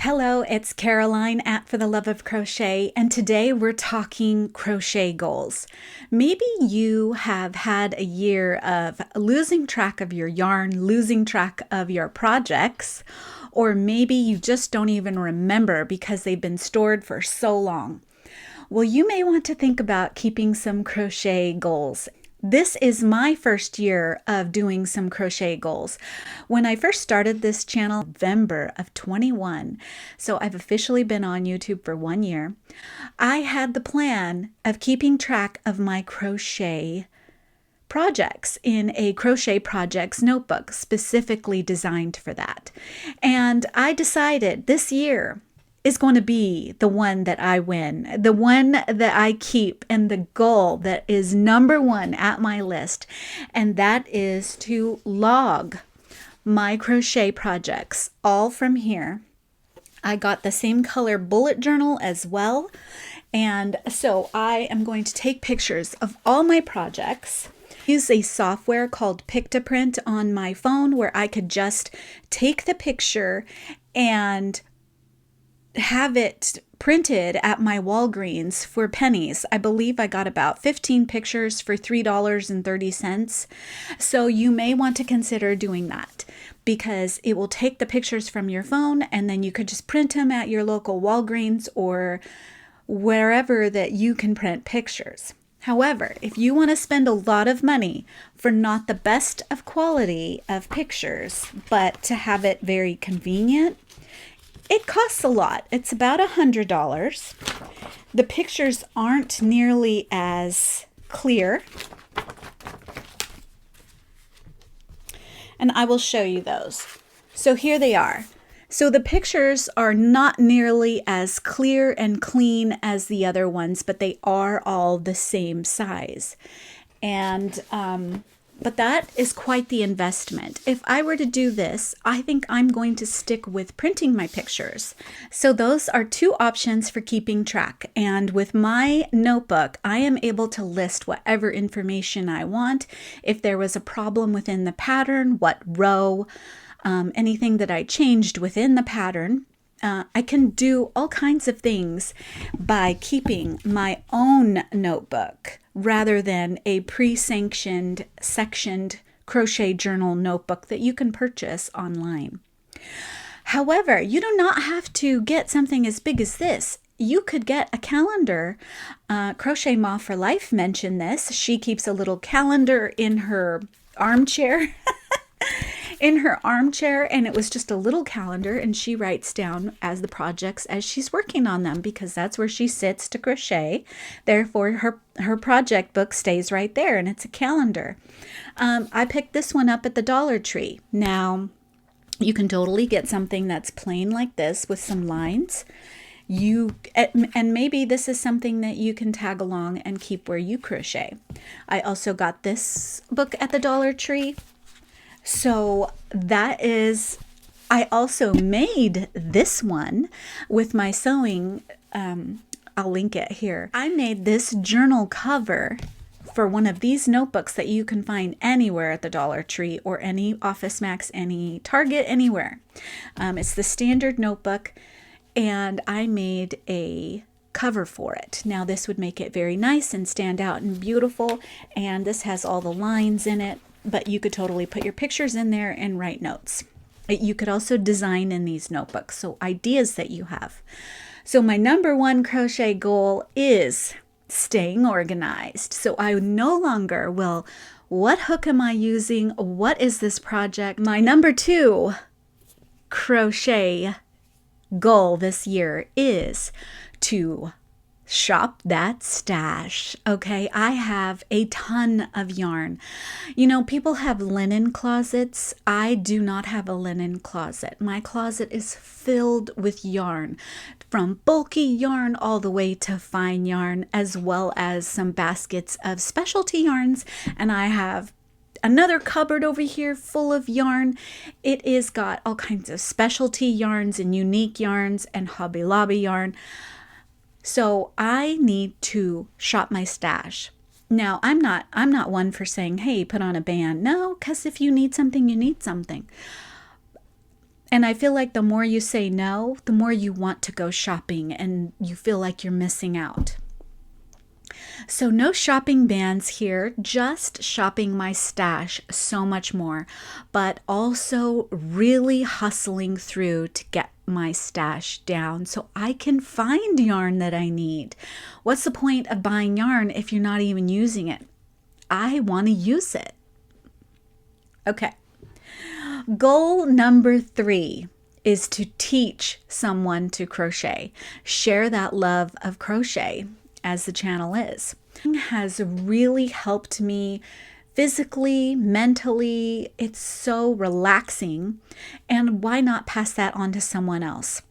Hello, it's Caroline at For the Love of Crochet, and today we're talking crochet goals. Maybe you have had a year of losing track of your yarn, losing track of your projects, or maybe you just don't even remember because they've been stored for so long. Well, you may want to think about keeping some crochet goals. This is my first year of doing some crochet goals. When I first started this channel, November of 21, so I've officially been on YouTube for 1 year, I had the plan of keeping track of my crochet projects in a crochet projects notebook specifically designed for that. And I decided this year is going to be the one that I win, the one that I keep, and the goal that is number one at my list. And that is to log my crochet projects all from here. I got the same color bullet journal as well. And so I am going to take pictures of all my projects. Use a software called Pictoprint on my phone where I could just take the picture and have it printed at my Walgreens for pennies. I believe I got about 15 pictures for $3.30. So you may want to consider doing that because it will take the pictures from your phone and then you could just print them at your local Walgreens or wherever that you can print pictures. However, if you want to spend a lot of money for not the best of quality of pictures, but to have it very convenient, it costs a lot. It's about $100. The pictures aren't nearly as clear. And I will show you those. So here they are. So the pictures are not nearly as clear and clean as the other ones, but they are all the same size. And but that is quite the investment. If I were to do this, I think I'm going to stick with printing my pictures. So those are two options for keeping track. And with my notebook, I am able to list whatever information I want. If there was a problem within the pattern, what row, anything that I changed within the pattern. I can do all kinds of things by keeping my own notebook rather than a pre-sanctioned, sectioned crochet journal notebook that you can purchase online. However, you do not have to get something as big as this. You could get a calendar. Crochet Ma for Life mentioned this. She keeps a little calendar in her armchair. And it was just a little calendar, and she writes down as the projects as she's working on them because that's where she sits to crochet. Therefore, her project book stays right there, and it's a calendar. I picked this one up at the Dollar Tree. Now, you can totally get something that's plain like this with some lines. And maybe this is something that you can tag along and keep where you crochet. I also got this book at the Dollar Tree. So that is, I also made this one with my sewing. I'll link it here. I made this journal cover for one of these notebooks that you can find anywhere at the Dollar Tree or any Office Max, any Target, anywhere. It's the standard notebook, and I made a cover for it. Now this would make it very nice and stand out and beautiful, and this has all the lines in it. But you could totally put your pictures in there and write notes. You could also design in these notebooks, so ideas that you have. So my number one crochet goal is staying organized. So I no longer will, what hook am I using? What is this project? My number two crochet goal this year is to shop that stash. Okay, I have a ton of yarn. You know, people have linen closets. I do not have a linen closet. My closet is filled with yarn, from bulky yarn all the way to fine yarn, as well as some baskets of specialty yarns. And I have another cupboard over here full of yarn. It is got all kinds of specialty yarns and unique yarns and Hobby Lobby yarn. So I need to shop my stash. Now, I'm not one for saying, hey, put on a band. No, because if you need something, you need something. And I feel like the more you say no, the more you want to go shopping and you feel like you're missing out. So no shopping bans here, just shopping my stash so much more, but also really hustling through to get my stash down so I can find yarn that I need. What's the point of buying yarn if you're not even using it? I want to use it. Okay. Goal number 3 is to teach someone to crochet. Share that love of crochet, as the channel is. It has really helped me physically, mentally. It's so relaxing. And why not pass that on to someone else?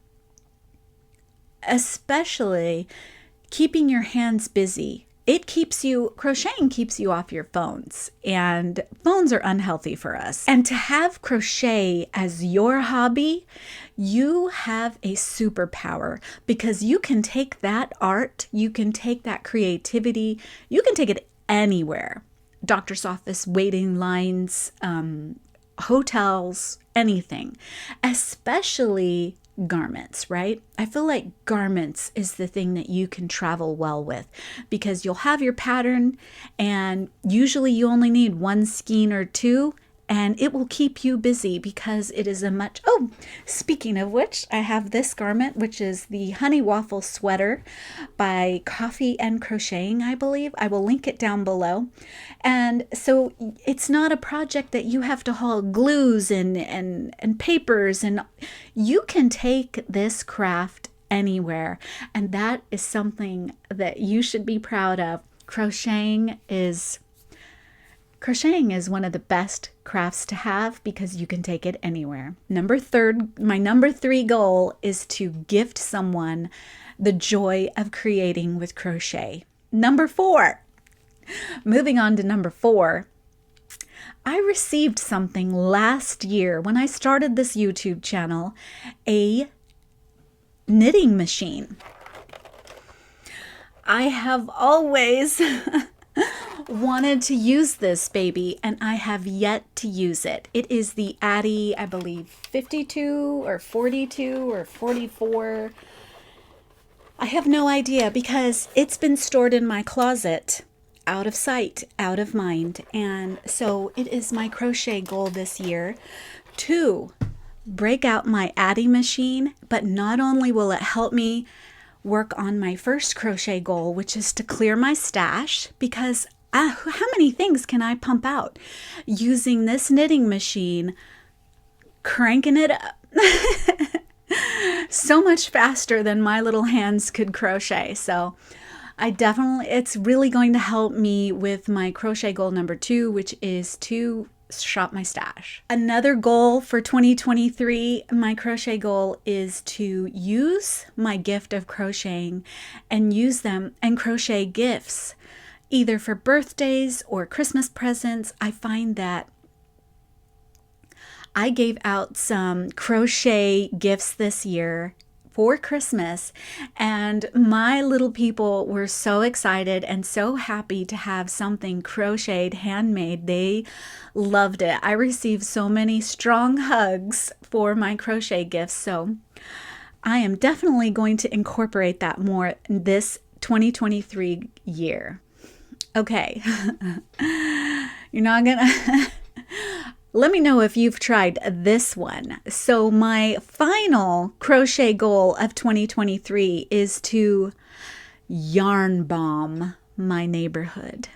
Especially keeping your hands busy. Crocheting keeps you off your phones, and phones are unhealthy for us. And to have crochet as your hobby, you have a superpower, because you can take that art, you can take that creativity, you can take it anywhere. Doctor's office, waiting lines, hotels, anything, especially garments, right? I feel like garments is the thing that you can travel well with, because you'll have your pattern and usually you only need one skein or two, and it will keep you busy because it is speaking of which, I have this garment, which is the Honey Waffle Sweater by Coffee and Crocheting, I believe. I will link it down below. And so it's not a project that you have to haul glues and papers, and you can take this craft anywhere. And that is something that you should be proud of. Crocheting is one of the best crafts to have because you can take it anywhere. My number 3 goal is to gift someone the joy of creating with crochet. Number 4. Moving on to number 4. I received something last year when I started this YouTube channel, a knitting machine. I have always wanted to use this baby, and I have yet to use it. It is the Addy, I believe, 52 or 42 or 44. I have no idea, because it's been stored in my closet, out of sight, out of mind. And so it is my crochet goal this year to break out my Addy machine, but not only will it help me work on my first crochet goal, which is to clear my stash, because how many things can I pump out using this knitting machine, cranking it up so much faster than my little hands could crochet. So it's really going to help me with my crochet goal number 2, which is to shop my stash. Another goal for 2023, my crochet goal, is to use my gift of crocheting and use them and crochet gifts, either for birthdays or Christmas presents. I find that I gave out some crochet gifts this year for Christmas, and my little people were so excited and so happy to have something crocheted, handmade. They loved it. I received so many strong hugs for my crochet gifts, so I am definitely going to incorporate that more this 2023 year. Okay. You're not gonna let me know if you've tried this one. So my final crochet goal of 2023 is to yarn bomb my neighborhood.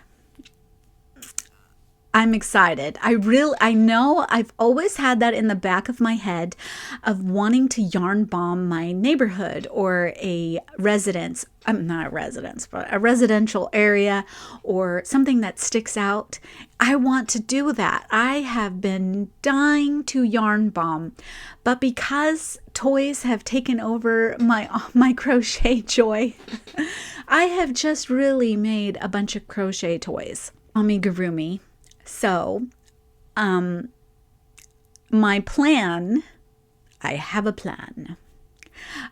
I'm excited. I know I've always had that in the back of my head of wanting to yarn bomb my neighborhood or a residence. Not a residence, but a residential area or something that sticks out. I want to do that. I have been dying to yarn bomb, but because toys have taken over my crochet joy, I have just really made a bunch of crochet toys. Amigurumi. So, my plan, I have a plan.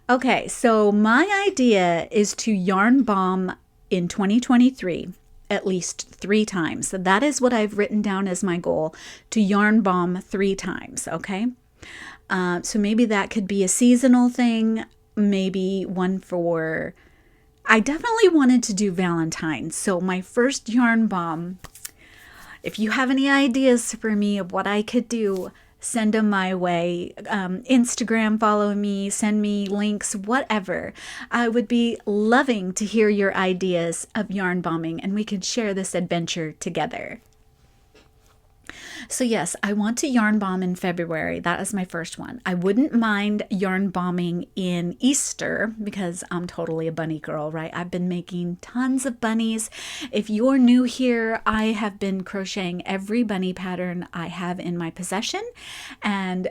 Okay, so my idea is to yarn bomb in 2023 at least 3 times. So that is what I've written down as my goal, to yarn bomb 3 times, okay? So maybe that could be a seasonal thing, maybe one for. I definitely wanted to do Valentine's. So my first yarn bomb, if you have any ideas for me of what I could do, send them my way. Instagram, follow me, send me links, whatever. I would be loving to hear your ideas of yarn bombing, and we could share this adventure together. So yes, I want to yarn bomb in February. That is my first one. I wouldn't mind yarn bombing in Easter because I'm totally a bunny girl, right? I've been making tons of bunnies. If you're new here, I have been crocheting every bunny pattern I have in my possession, and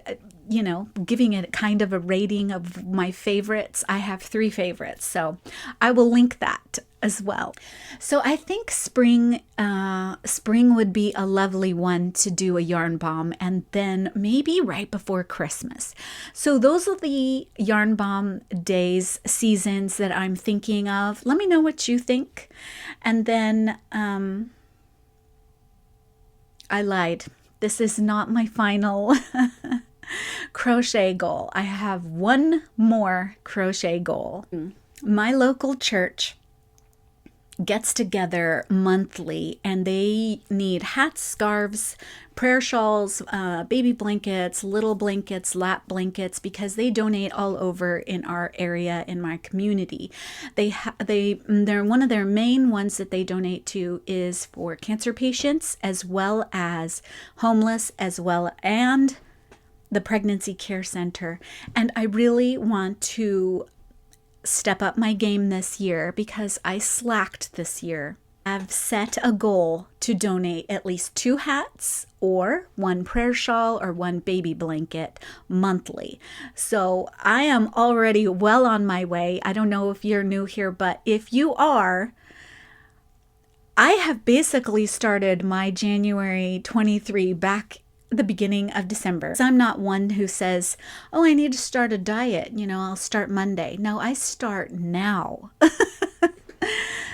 giving it kind of a rating of my favorites. I have 3 favorites, so I will link that as well. So I think spring would be a lovely one to do a yarn bomb, and then maybe right before Christmas. So those are the yarn bomb days, seasons that I'm thinking of. Let me know what you think. And then I lied. This is not my final crochet goal. I have one more crochet goal. My local church gets together monthly, and they need hats, scarves, prayer shawls, baby blankets, little blankets, lap blankets, because they donate all over in our area, in my community. They're one of their main ones that they donate to is for cancer patients, as well as homeless, and the pregnancy care center. And I really want to step up my game this year because I slacked this year. I've set a goal to donate at least 2 hats or 1 prayer shawl or 1 baby blanket monthly. So I am already well on my way. I don't know if you're new here, but if you are, I have basically started my January 23 back the beginning of December. So I'm not one who says, oh, I need to start a diet. I'll start Monday. No, I start now.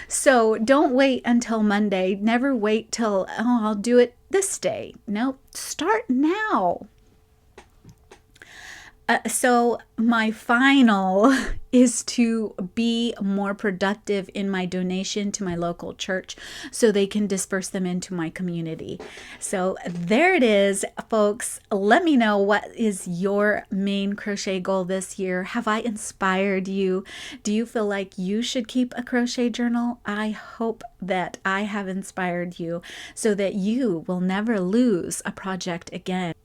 So don't wait until Monday. Never wait till, oh, I'll do it this day. No, start now. So my final is to be more productive in my donation to my local church so they can disperse them into my community. So there it is, folks. Let me know, what is your main crochet goal this year? Have I inspired you? Do you feel like you should keep a crochet journal? I hope that I have inspired you so that you will never lose a project again.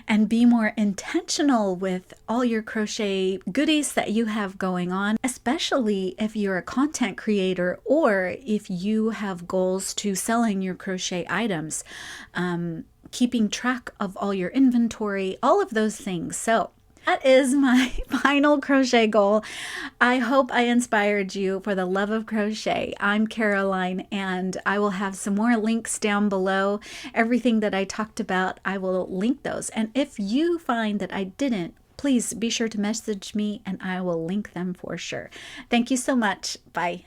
And be more intentional with all your crochet goodies that you have going on, especially if you're a content creator or if you have goals to selling your crochet items, keeping track of all your inventory, all of those things. So that is my final crochet goal. I hope I inspired you for the love of crochet. I'm Caroline, and I will have some more links down below. Everything that I talked about, I will link those. And if you find that I didn't, please be sure to message me and I will link them for sure. Thank you so much. Bye.